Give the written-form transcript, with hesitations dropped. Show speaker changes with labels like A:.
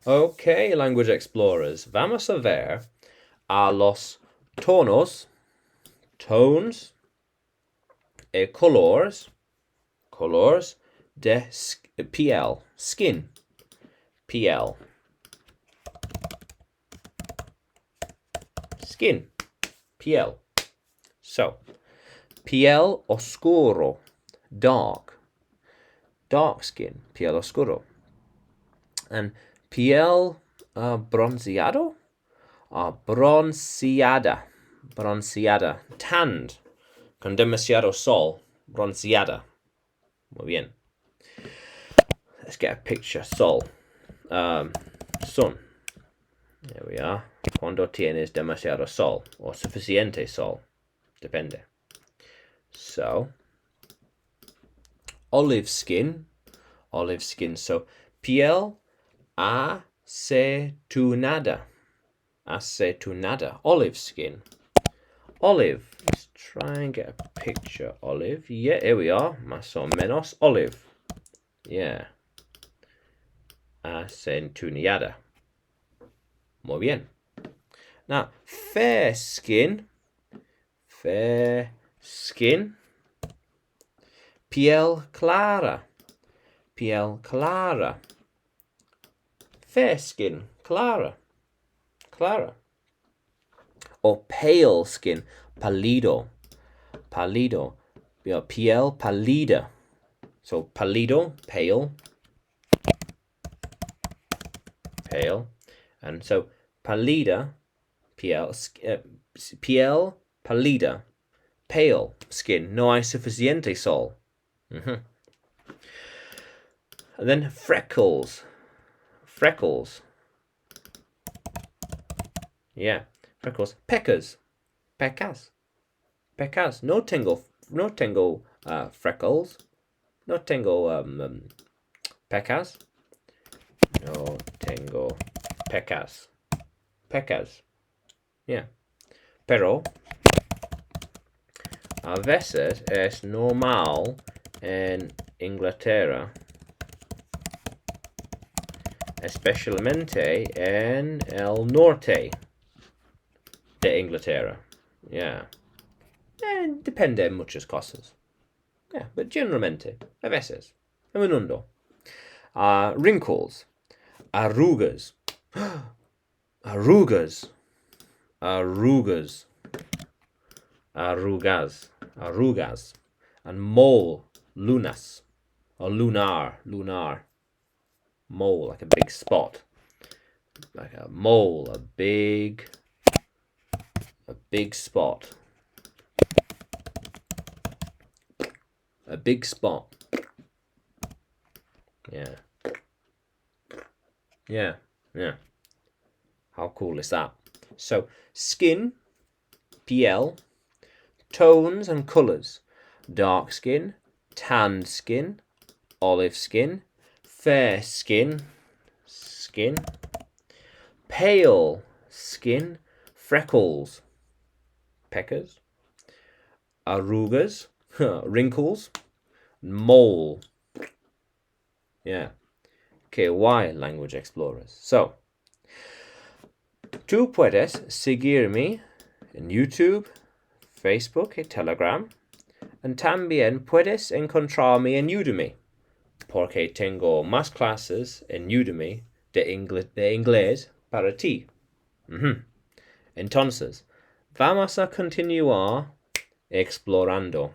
A: Okay, language explorers, vamos a ver a los tonos, tones, e colores de piel, skin, piel, skin, piel. So, piel oscuro, dark skin, piel oscuro. And piel bronceado, bronceada, tanned, con demasiado sol, bronceada. Muy bien. Let's get a picture. Sol, sun. There we are. Cuando tienes demasiado sol, o suficiente sol, depende. So, olive skin. So, piel acetunada, olive skin. Olive. Let's try and get a picture. Olive. Yeah, here we are. Más o menos. Olive. Yeah. Acetunada. Muy bien. Now, fair skin. Piel clara. Fair skin, clara. Or pale skin, pálido. Piel pálida. So pálido, pale. And so pálida, piel pálida, pale skin, no hay suficiente sol. And then freckles. Yeah, freckles. Pecas. No tengo freckles. No tengo pecas. No tengo pecas. Yeah. Pero a veces es normal en Inglaterra, especialmente en el norte de Inglaterra. Yeah. Depende de muchas cosas. Yeah, but generalmente, a veces, a menudo. Wrinkles, arrugas, and mole, lunas, or lunar, mole, like a big spot, like a mole, a big spot, yeah. How cool is that? So, skin, piel, tones and colors: dark skin, tanned skin, olive skin, fair skin, pale skin, freckles, pecas, arrugas, wrinkles, mole. Yeah. Okay, why, language explorers? So, tú puedes seguirme en YouTube, Facebook y Telegram, y también puedes encontrarme en Udemy, porque tengo más clases en Udemy de inglés para ti. Entonces, vamos a continuar explorando.